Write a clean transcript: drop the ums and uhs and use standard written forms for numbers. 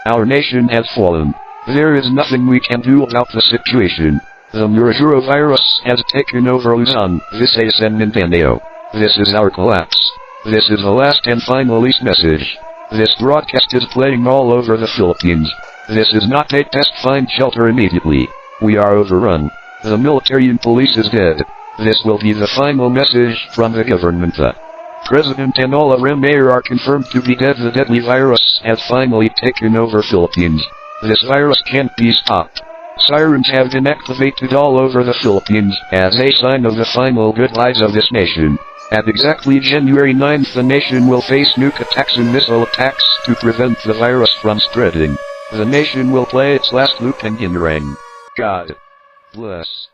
Our nation has fallen. There is nothing we can do about the situation. The Murusuro virus has taken over Luzon, Visayas and Mindanao. This is our collapse. This is the last and final message. This broadcast is playing all over the Philippines. This is not a test, find shelter immediately. We are overrun. The military and police is dead. This will be the final message from the government. The President and all of our mayor are confirmed to be dead. The deadly virus has finally taken over Philippines. This virus can't be stopped. Sirens have been activated all over the Philippines as a sign of the final goodbyes of this nation. At exactly January 9th, the nation will face nuke attacks and missile attacks to prevent the virus from spreading. The nation will play its last loop and in ring. God bless.